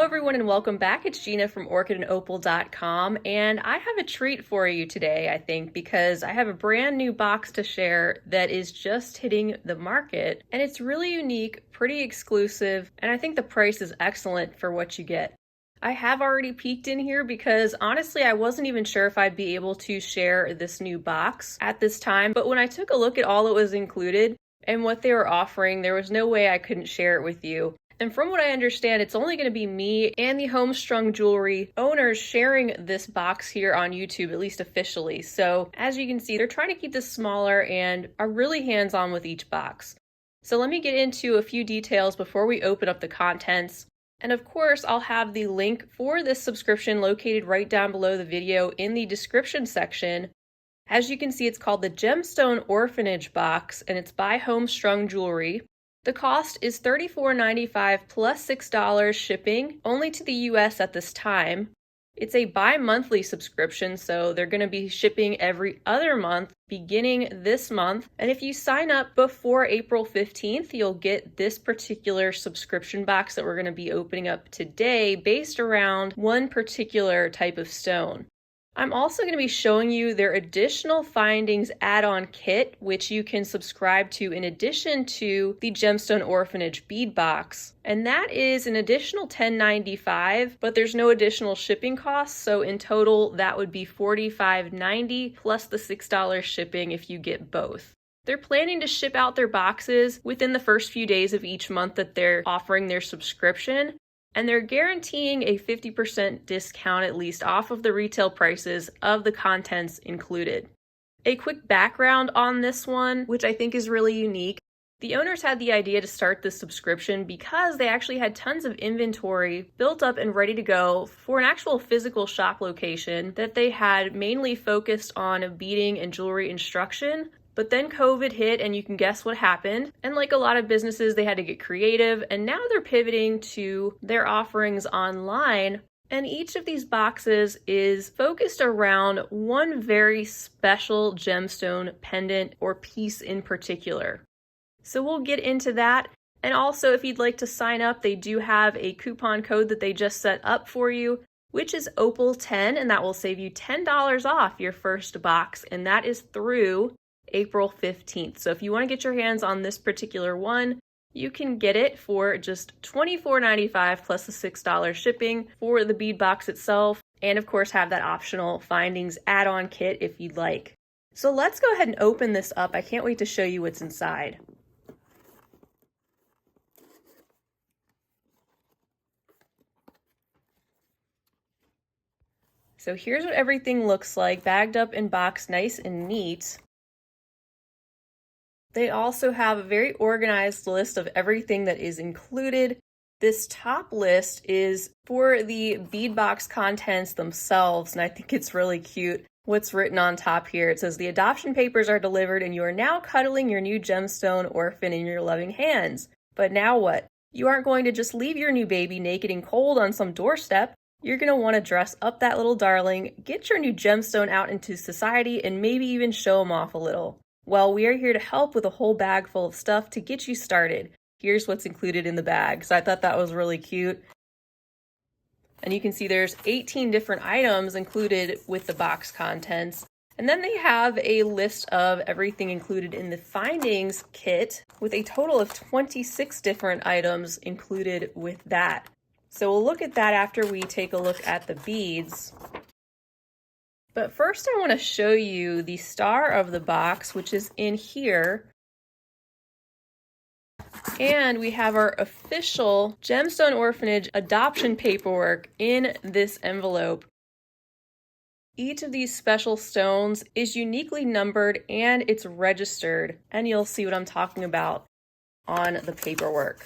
Hello everyone and welcome back. It's Gina from orchidandopal.com, and I have a treat for you today, I think, because I have a brand new box to share that is just hitting the market, and it's really unique, pretty exclusive, and I think the price is excellent for what you get. I have already peeked in here because honestly I wasn't even sure if I'd be able to share this new box at this time, but when I took a look at all that was included and what they were offering, there was no way I couldn't share it with you. And from what I understand, it's only going to be me and the Homestrung Jewelry owners sharing this box here on YouTube, at least officially. So as you can see, they're trying to keep this smaller and are really hands-on with each box. So let me get into a few details before we open up the contents. And of course, I'll have the link for this subscription located right down below the video in the description section. As you can see, it's called the Gemstone Orphanage box, and it's by Homestrung Jewelry. The cost is $34.95 plus $6 shipping, only to the US at this time. It's a bi-monthly subscription, so they're going to be shipping every other month beginning this month. And if you sign up before April 15th, you'll get this particular subscription box that we're going to be opening up today based around one particular type of stone. I'm also going to be showing you their additional findings add-on kit, which you can subscribe to in addition to the Gemstone Orphanage bead box. And that is an additional $10.95, but there's no additional shipping costs. So in total, that would be $45.90 plus the $6 shipping if you get both. They're planning to ship out their boxes within the first few days of each month that they're offering their subscription. And they're guaranteeing a 50% discount at least off of the retail prices of the contents included. A quick background on this one, which I think is really unique. The owners had the idea to start this subscription because they actually had tons of inventory built up and ready to go for an actual physical shop location that they had mainly focused on beading and jewelry instruction. But then COVID hit and you can guess what happened. And like a lot of businesses, they had to get creative, and now they're pivoting to their offerings online. And each of these boxes is focused around one very special gemstone pendant or piece in particular. So we'll get into that. And also, if you'd like to sign up, they do have a coupon code that they just set up for you, which is Opal10, and that will save you $10 off your first box. And that is through April 15th. So if you want to get your hands on this particular one, you can get it for just $24.95 plus the $6 shipping for the bead box itself, and of course have that optional findings add-on kit if you'd like. So let's go ahead and open this up. I can't wait to show you what's inside. So here's what everything looks like, bagged up and boxed nice and neat. They also have a very organized list of everything that is included. This top list is for the bead box contents themselves, and I think it's really cute what's written on top here. It says, "The adoption papers are delivered and you are now cuddling your new gemstone orphan in your loving hands. But now what? You aren't going to just leave your new baby naked and cold on some doorstep. You're going to want to dress up that little darling, get your new gemstone out into society, and maybe even show him off a little. Well, we are here to help with a whole bag full of stuff to get you started. Here's what's included in the bag." So I thought that was really cute. And you can see there's 18 different items included with the box contents. And then they have a list of everything included in the findings kit with a total of 26 different items included with that. So we'll look at that after we take a look at the beads. But first I want to show you the star of the box, which is in here. And we have our official Gemstone Orphanage adoption paperwork in this envelope. Each of these special stones is uniquely numbered and it's registered, and you'll see what I'm talking about on the paperwork.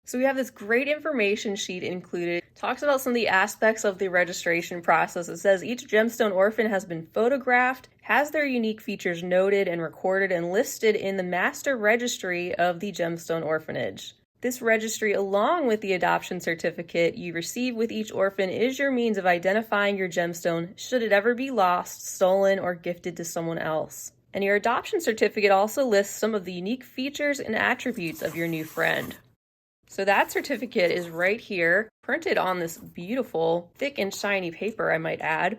So we have this great information sheet included. It talks about some of the aspects of the registration process. It says each gemstone orphan has been photographed, has their unique features noted and recorded and listed in the master registry of the Gemstone Orphanage. This registry, along with the adoption certificate you receive with each orphan, is your means of identifying your gemstone should it ever be lost, stolen, or gifted to someone else. And your adoption certificate also lists some of the unique features and attributes of your new friend. So that certificate is right here, printed on this beautiful, thick and shiny paper, I might add.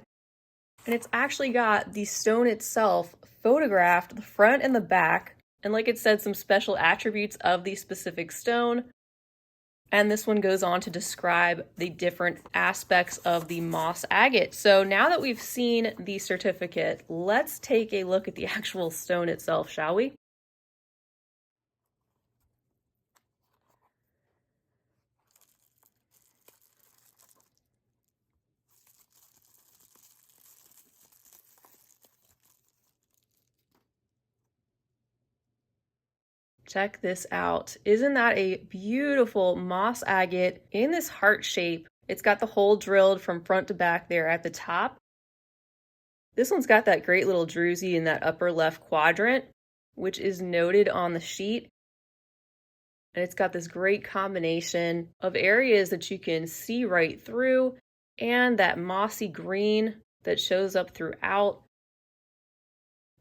And it's actually got the stone itself photographed, the front and the back, and like it said, some special attributes of the specific stone. And this one goes on to describe the different aspects of the moss agate. So now that we've seen the certificate, let's take a look at the actual stone itself, shall we? Check this out. Isn't that a beautiful moss agate in this heart shape? It's got the hole drilled from front to back there at the top. This one's got that great little druzy in that upper left quadrant, which is noted on the sheet. And it's got this great combination of areas that you can see right through and that mossy green that shows up throughout.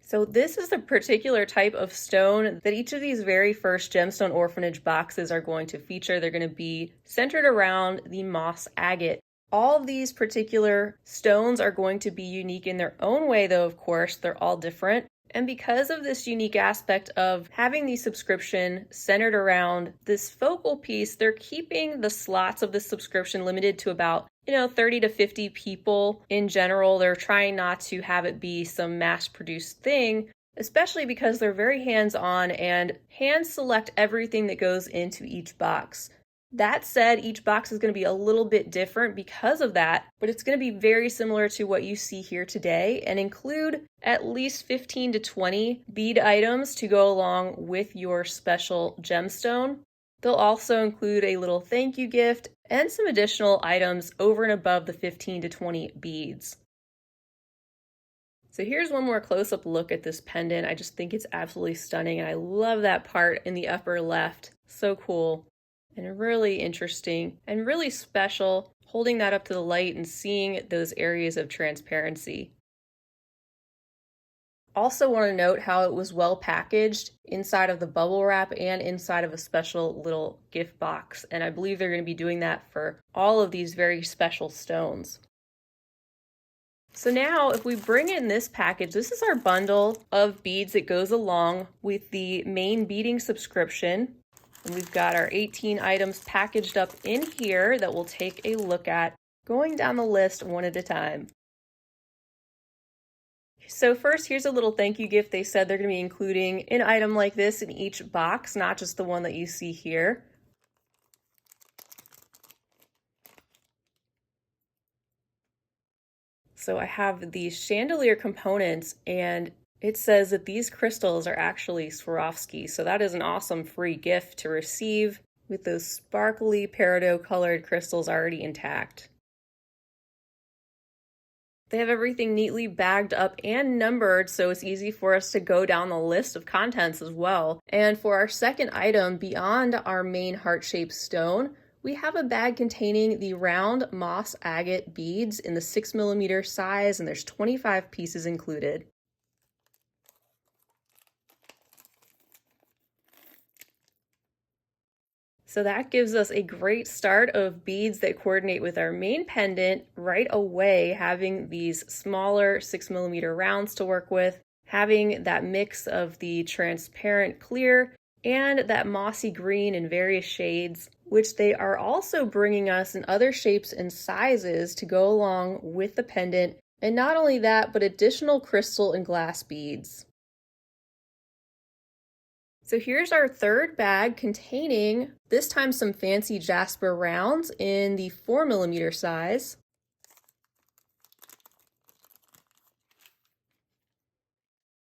So this is the particular type of stone that each of these very first Gemstone Orphanage boxes are going to feature. They're going to be centered around the moss agate. All of these particular stones are going to be unique in their own way, though, of course, they're all different. And because of this unique aspect of having the subscription centered around this focal piece, they're keeping the slots of the subscription limited to about 30 to 50 people in general. They're trying not to have it be some mass-produced thing, especially because they're very hands-on and hand-select everything that goes into each box. That said, each box is going to be a little bit different because of that, but it's going to be very similar to what you see here today and include at least 15 to 20 bead items to go along with your special gemstone. They'll also include a little thank you gift and some additional items over and above the 15 to 20 beads. So here's one more close-up look at this pendant. I just think it's absolutely stunning, and I love that part in the upper left. So cool and really interesting and really special, holding that up to the light and seeing those areas of transparency. Also want to note how it was well packaged inside of the bubble wrap and inside of a special little gift box. And I believe they're going to be doing that for all of these very special stones. So now if we bring in this package, this is our bundle of beads that goes along with the main beading subscription. And we've got our 18 items packaged up in here that we'll take a look at, going down the list one at a time. So first, here's a little thank you gift. They said they're going to be including an item like this in each box, not just the one that you see here. So I have these chandelier components, and it says that these crystals are actually Swarovski. So that is an awesome free gift to receive with those sparkly peridot colored crystals already intact. They have everything neatly bagged up and numbered, so it's easy for us to go down the list of contents as well. And for our second item, beyond our main heart-shaped stone, we have a bag containing the round moss agate beads in the 6mm size, and there's 25 pieces included. So that gives us a great start of beads that coordinate with our main pendant right away, having these smaller 6mm rounds to work with, having that mix of the transparent clear and that mossy green in various shades, which they are also bringing us in other shapes and sizes to go along with the pendant. And not only that, but additional crystal and glass beads. So here's our third bag containing, this time, some fancy jasper rounds in the 4mm size.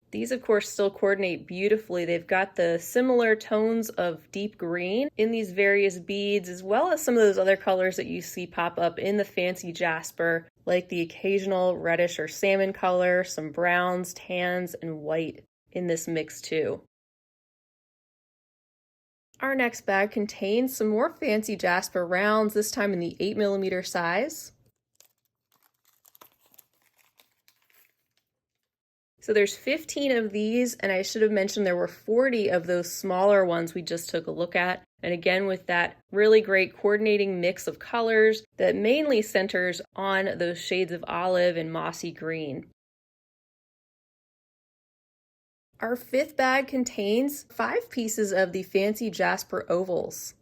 These, of course, still coordinate beautifully. They've got the similar tones of deep green in these various beads, as well as some of those other colors that you see pop up in the fancy jasper, like the occasional reddish or salmon color, some browns, tans, and white in this mix too. Our next bag contains some more fancy jasper rounds, this time in the 8mm size. So there's 15 of these, and I should have mentioned there were 40 of those smaller ones we just took a look at. And again, with that really great coordinating mix of colors that mainly centers on those shades of olive and mossy green. Our fifth bag contains 5 pieces of the fancy jasper ovals.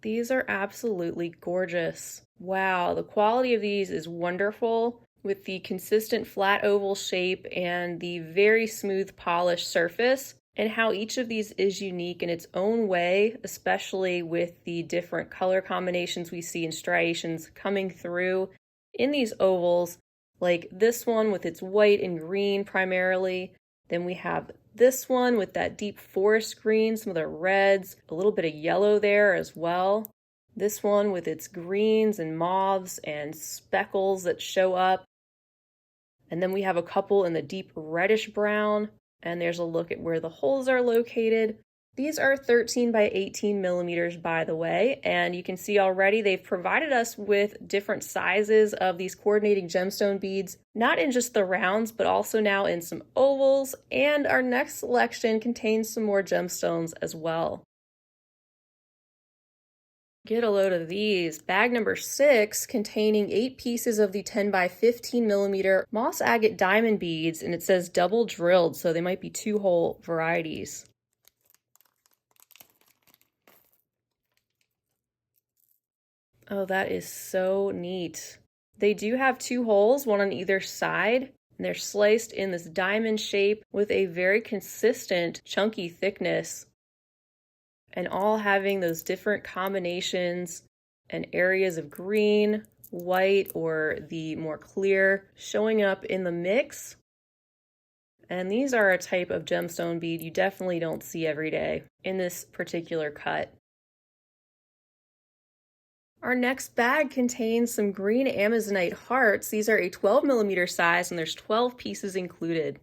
These are absolutely gorgeous. Wow, the quality of these is wonderful with the consistent flat oval shape and the very smooth polished surface, and how each of these is unique in its own way, especially with the different color combinations we see in striations coming through in these ovals, like this one with its white and green primarily. Then we have this one with that deep forest green, some of the reds, a little bit of yellow there as well. This one with its greens and mauves and speckles that show up. And then we have a couple in the deep reddish brown, and there's a look at where the holes are located. These are 13 by 18 millimeters, by the way, and you can see already they've provided us with different sizes of these coordinating gemstone beads, not in just the rounds, but also now in some ovals, and our next selection contains some more gemstones as well. Get a load of these. Bag number 6 containing 8 pieces of the 10 by 15 millimeter moss agate diamond beads, and it says double drilled, so they might be 2-hole varieties. Oh, that is so neat. They do have 2 holes, one on either side, and they're sliced in this diamond shape with a very consistent chunky thickness, and all having those different combinations and areas of green, white, or the more clear showing up in the mix. And these are a type of gemstone bead you definitely don't see every day in this particular cut. Our next bag contains some green amazonite hearts. These are a 12 millimeter size, and there's 12 pieces included.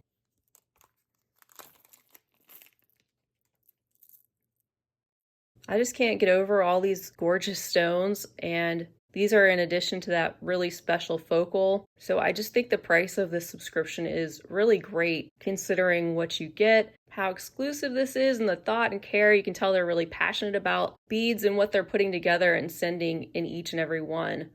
I just can't get over all these gorgeous stones, and these are in addition to that really special focal. So I just think the price of this subscription is really great considering what you get, how exclusive this is, and the thought and care. You can tell they're really passionate about beads and what they're putting together and sending in each and every one.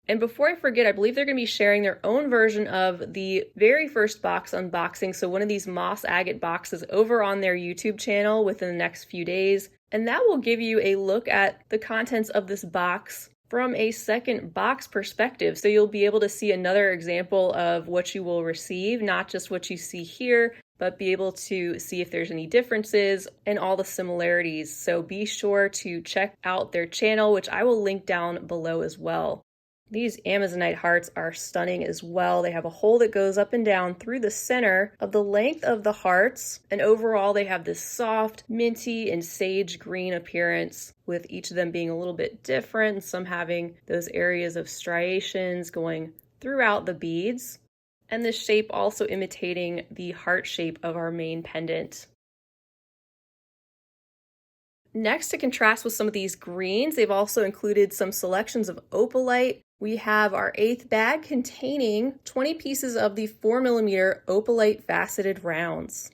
And before I forget, I believe they're going to be sharing their own version of the very first box unboxing. So one of these moss agate boxes over on their YouTube channel within the next few days. And that will give you a look at the contents of this box from a second box perspective. So you'll be able to see another example of what you will receive, not just what you see here, but be able to see if there's any differences and all the similarities. So be sure to check out their channel, which I will link down below as well. These amazonite hearts are stunning as well. They have a hole that goes up and down through the center of the length of the hearts, and overall they have this soft, minty, and sage green appearance, with each of them being a little bit different, and some having those areas of striations going throughout the beads, and this shape also imitating the heart shape of our main pendant. Next, to contrast with some of these greens, they've also included some selections of opalite. We have our 8th bag containing 20 pieces of the 4 millimeter opalite faceted rounds.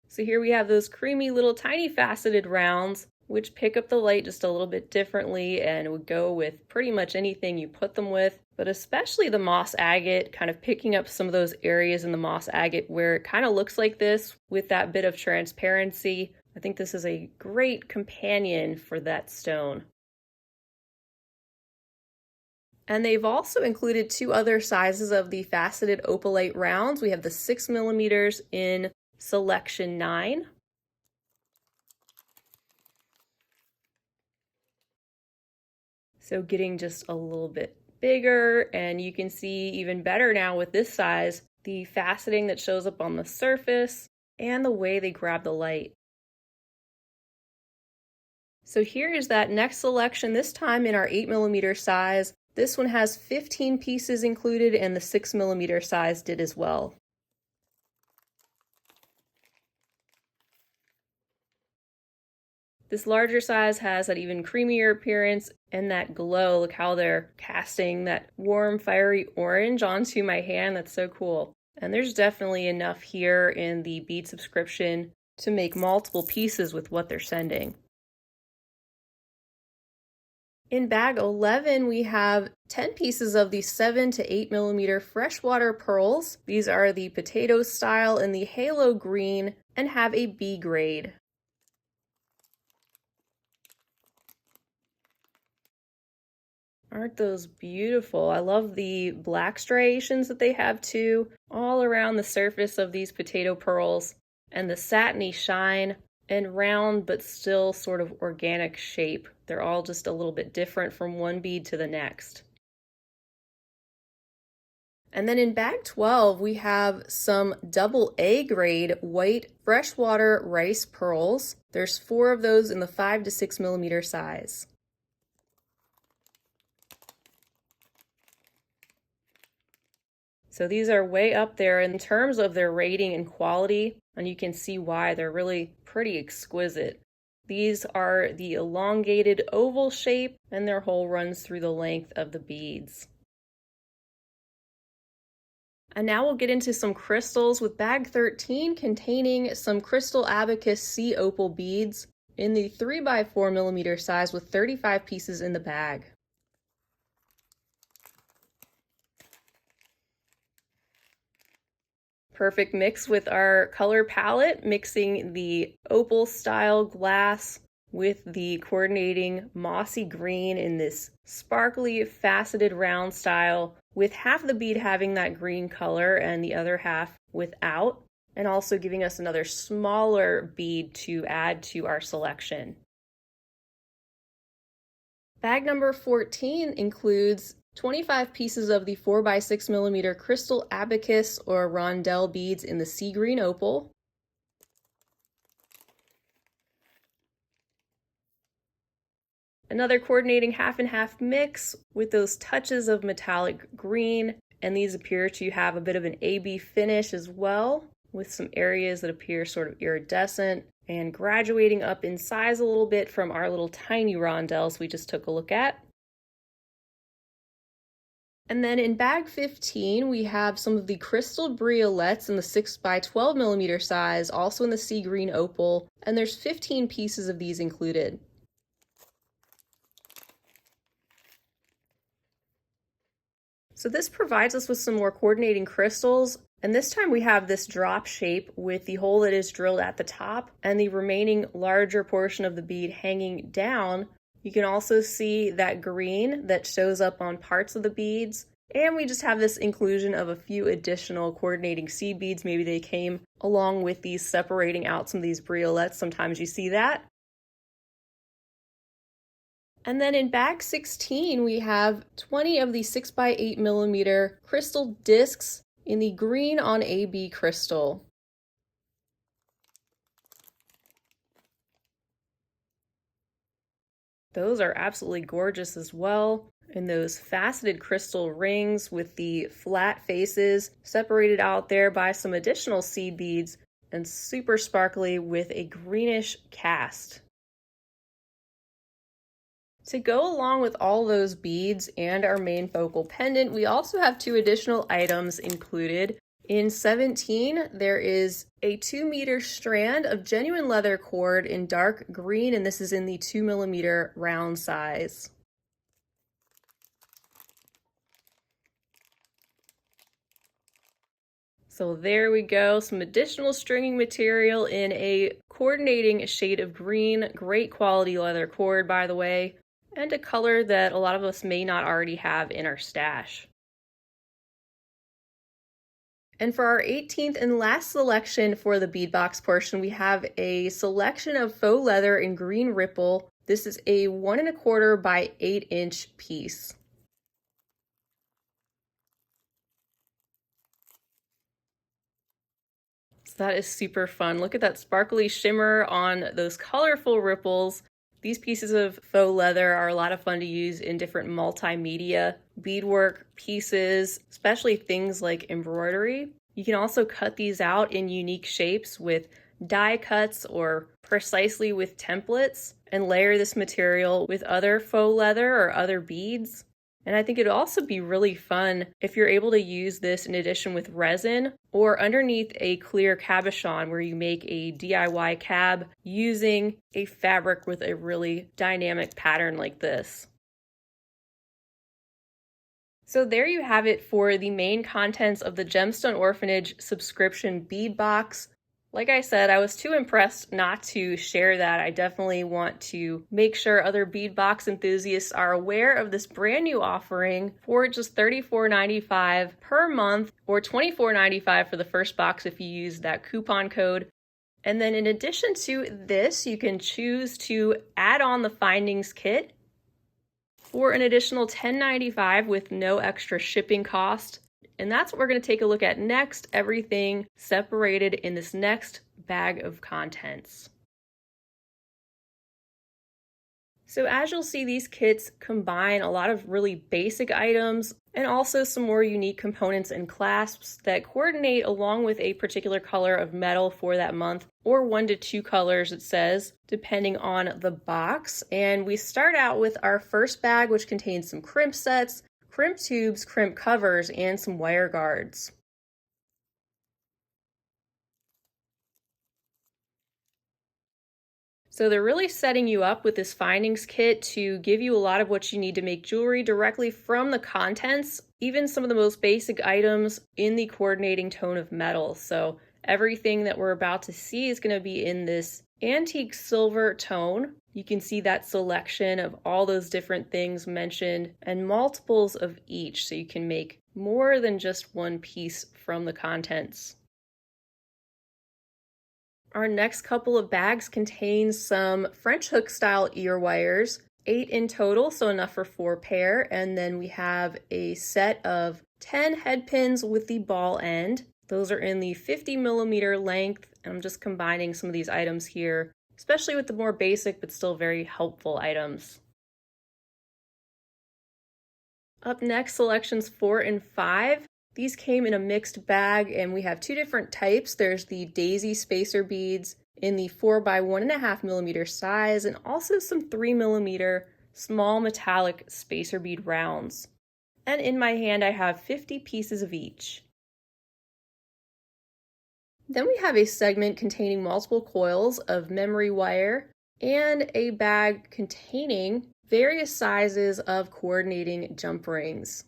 So here we have those creamy little tiny faceted rounds, which pick up the light just a little bit differently and would go with pretty much anything you put them with, but especially the moss agate, kind of picking up some of those areas in the moss agate where it kind of looks like this with that bit of transparency. I think this is a great companion for that stone. And they've also included 2 other sizes of the faceted opalite rounds. We have the 6 millimeters in selection 9. So getting just a little bit bigger, and you can see even better now with this size, the faceting that shows up on the surface and the way they grab the light. So here is that next selection, this time in our 8 millimeter size. This one has 15 pieces included, and the 6 millimeter size did as well. This larger size has that even creamier appearance and that glow. Look how they're casting that warm, fiery orange onto my hand. That's so cool. And there's definitely enough here in the bead subscription to make multiple pieces with what they're sending. In bag 11, we have 10 pieces of the 7 to 8 millimeter freshwater pearls. These are the potato style in the halo green and have a B grade. Aren't those beautiful? I love the black striations that they have too, all around the surface of these potato pearls, and the satiny shine and round but still sort of organic shape. They're all just a little bit different from one bead to the next. And then in bag 12, we have some double A grade white freshwater rice pearls. There's 4 of those in the 5 to 6 millimeter size. So these are way up there in terms of their rating and quality, and you can see why they're really pretty exquisite. These are the elongated oval shape, and their hole runs through the length of the beads. And now we'll get into some crystals with bag 13 containing some crystal abacus sea opal beads in the 3 by 4 millimeter size with 35 pieces in the bag. Perfect mix with our color palette, mixing the opal style glass with the coordinating mossy green in this sparkly faceted round style, with half the bead having that green color and the other half without, and also giving us another smaller bead to add to our selection. Bag number 14 includes 25 pieces of the 4 by 6 millimeter crystal abacus or rondelle beads in the sea green opal. Another coordinating half and half mix with those touches of metallic green, and these appear to have a bit of an AB finish as well, with some areas that appear sort of iridescent and graduating up in size a little bit from our little tiny rondelles we just took a look at. And then in bag 15, we have some of the crystal briolets in the 6 by 12 millimeter size, also in the sea green opal, and there's 15 pieces of these included. So this provides us with some more coordinating crystals, and this time we have this drop shape with the hole that is drilled at the top and the remaining larger portion of the bead hanging down. You can also see that green that shows up on parts of the beads, and we just have this inclusion of a few additional coordinating seed beads. Maybe they came along with these separating out some of these briolets. Sometimes you see that. And then in bag 16, we have 20 of the 6 by 8 millimeter crystal discs in the green on AB crystal. Those are absolutely gorgeous as well. And those faceted crystal rings with the flat faces separated out there by some additional seed beads and super sparkly with a greenish cast. To go along with all those beads and our main focal pendant, we also have 2 additional items included. In 17, there is a 2-meter strand of genuine leather cord in dark green, and this is in the 2 millimeter round size. So there we go, some additional stringing material in a coordinating shade of green, great quality leather cord, by the way, and a color that a lot of us may not already have in our stash. And for our 18th and last selection for the bead box portion, we have a selection of faux leather in green ripple. This is a 1 1/4 by 8-inch piece. So that is super fun. Look at that sparkly shimmer on those colorful ripples. These pieces of faux leather are a lot of fun to use in different multimedia beadwork pieces, especially things like embroidery. You can also cut these out in unique shapes with die cuts or precisely with templates and layer this material with other faux leather or other beads. And I think it'd also be really fun if you're able to use this in addition with resin or underneath a clear cabochon where you make a DIY cab using a fabric with a really dynamic pattern like this. So there you have it for the main contents of the Gemstone Orphanage subscription bead box. Like I said, I was too impressed not to share that. I definitely want to make sure other bead box enthusiasts are aware of this brand new offering for just $34.95 per month or $24.95 for the first box if you use that coupon code. And then in addition to this, you can choose to add on the findings kit for an additional $10.95 with no extra shipping cost. And that's what we're going to take a look at next, everything separated in this next bag of contents. So as you'll see, these kits combine a lot of really basic items and also some more unique components and clasps that coordinate along with a particular color of metal for that month, or 1 to 2 colors it says, depending on the box. And we start out with our first bag, which contains some crimp sets, crimp tubes, crimp covers, and some wire guards. So they're really setting you up with this findings kit to give you a lot of what you need to make jewelry directly from the contents, even some of the most basic items in the coordinating tone of metal. So everything that we're about to see is going to be in this antique silver tone. You can see that selection of all those different things mentioned and multiples of each, so you can make more than just one piece from the contents. Our next couple of bags contain some French hook style ear wires, 8 in total, so enough for 4 pair. And then we have a set of 10 head pins with the ball end. Those are in the 50mm length, and I'm just combining some of these items here, especially with the more basic but still very helpful items. Up next, selections 4 and 5. These came in a mixed bag, and we have 2 different types. There's the daisy spacer beads in the 4 by 1.5mm size, and also some 3mm small metallic spacer bead rounds. And in my hand, I have 50 pieces of each. Then we have a segment containing multiple coils of memory wire and a bag containing various sizes of coordinating jump rings.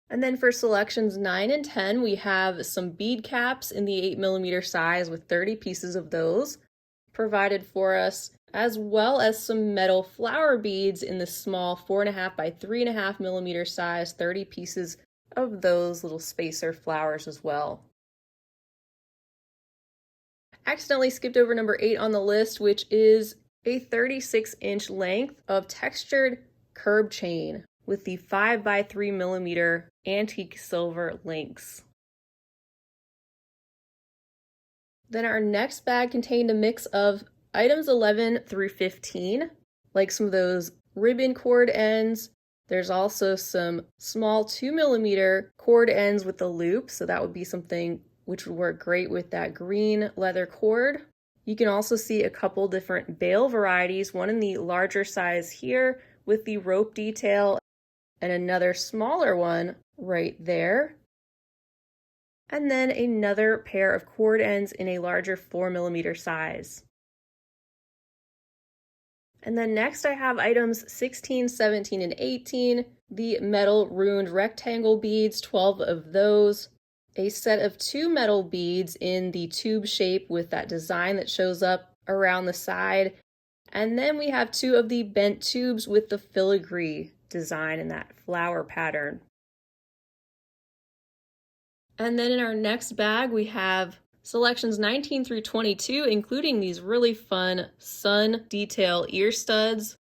And then for selections 9 and 10, we have some bead caps in the 8mm size with 30 pieces of those provided for us, as well as some metal flower beads in the small 4.5 by 3.5mm size, 30 pieces of those little spacer flowers as well. Accidentally skipped over number 8 on the list, which is a 36-inch length of textured curb chain with the 5 by 3mm antique silver links. Then our next bag contained a mix of items 11 through 15, like some of those ribbon cord ends. There's also some small 2mm cord ends with the loop, so that would be something which would work great with that green leather cord. You can also see a couple different bail varieties, one in the larger size here with the rope detail, and another smaller one right there. And then another pair of cord ends in a larger 4mm size. And then next I have items 16, 17, and 18, the metal ruined rectangle beads, 12 of those, a set of 2 metal beads in the tube shape with that design that shows up around the side, and then we have 2 of the bent tubes with the filigree design and that flower pattern. And then in our next bag we have selections 19 through 22, including these really fun sun detail ear studs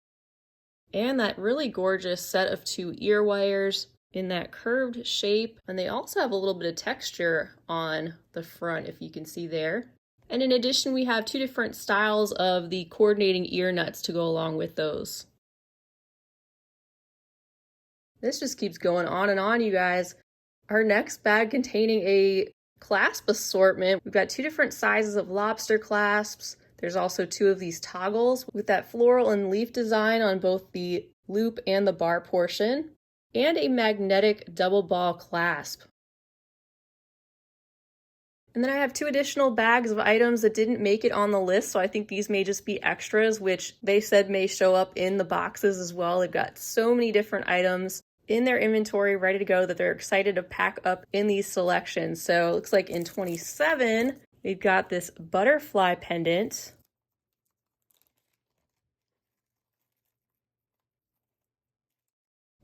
and that really gorgeous set of 2 ear wires in that curved shape. And they also have a little bit of texture on the front, if you can see there. And in addition, we have 2 different styles of the coordinating ear nuts to go along with those. This just keeps going on and on, you guys. Our next bag containing a clasp assortment. We've got 2 different sizes of lobster clasps. There's also 2 of these toggles with that floral and leaf design on both the loop and the bar portion, and a magnetic double ball clasp. And then I have 2 additional bags of items that didn't make it on the list, so I think these may just be extras, which they said may show up in the boxes as well. They've got so many different items in their inventory ready to go that they're excited to pack up in these selections. So it looks like in 27, we've got this butterfly pendant.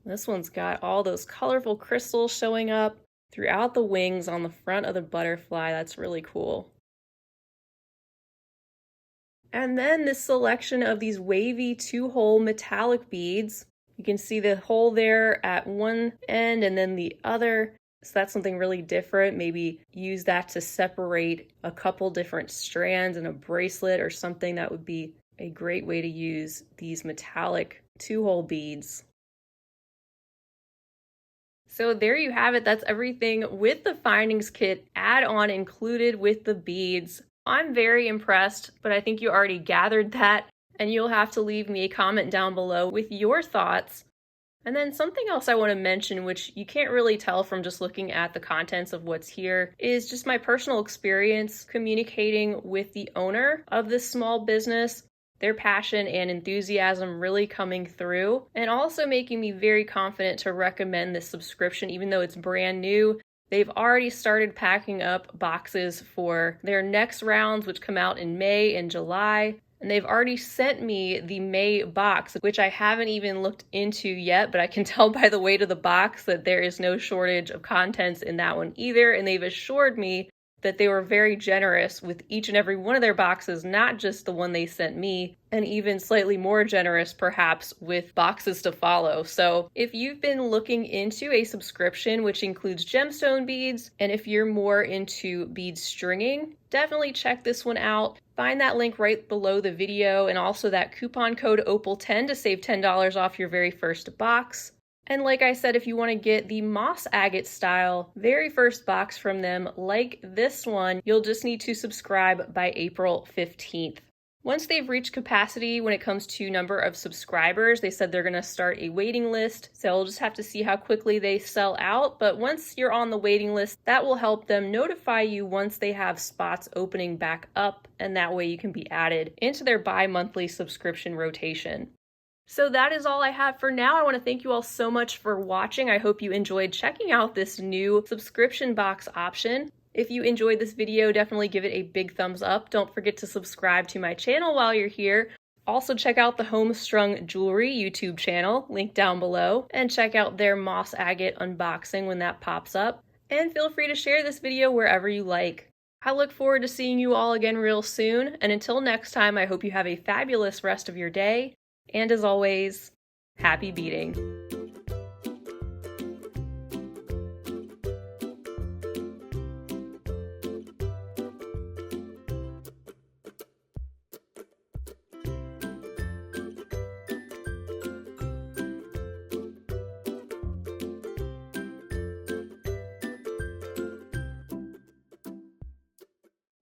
This one's got all those colorful crystals showing up throughout the wings on the front of the butterfly. That's really cool. And then this selection of these wavy 2-hole metallic beads. You can see the hole there at one end and then the other. So that's something really different. Maybe use that to separate a couple different strands in a bracelet or something. That would be a great way to use these metallic 2-hole beads. So there you have it. That's everything with the findings kit add-on included with the beads. I'm very impressed, but I think you already gathered that, and you'll have to leave me a comment down below with your thoughts. And then something else I want to mention, which you can't really tell from just looking at the contents of what's here, is just my personal experience communicating with the owner of this small business. Their passion and enthusiasm really coming through, and also making me very confident to recommend this subscription even though it's brand new. They've already started packing up boxes for their next rounds, which come out in May and July. And they've already sent me the May box, which I haven't even looked into yet, but I can tell by the weight of the box that there is no shortage of contents in that one either. And they've assured me that they were very generous with each and every one of their boxes, not just the one they sent me, and even slightly more generous perhaps with boxes to follow. So if you've been looking into a subscription, which includes gemstone beads, and if you're more into bead stringing, definitely check this one out. Find that link right below the video, and also that coupon code OPAL10 to save $10 off your very first box. And like I said, if you want to get the moss agate style very first box from them, like this one, you'll just need to subscribe by April 15th. Once they've reached capacity when it comes to number of subscribers, they said they're going to start a waiting list. So we'll just have to see how quickly they sell out. But once you're on the waiting list, that will help them notify you once they have spots opening back up. And that way you can be added into their bi-monthly subscription rotation. So that is all I have for now. I want to thank you all so much for watching. I hope you enjoyed checking out this new subscription box option. If you enjoyed this video, definitely give it a big thumbs up. Don't forget to subscribe to my channel while you're here. Also check out the Homestrung Jewelry YouTube channel, link down below, and check out their moss agate unboxing when that pops up. And feel free to share this video wherever you like. I look forward to seeing you all again real soon, and until next time, I hope you have a fabulous rest of your day. And as always, happy beading.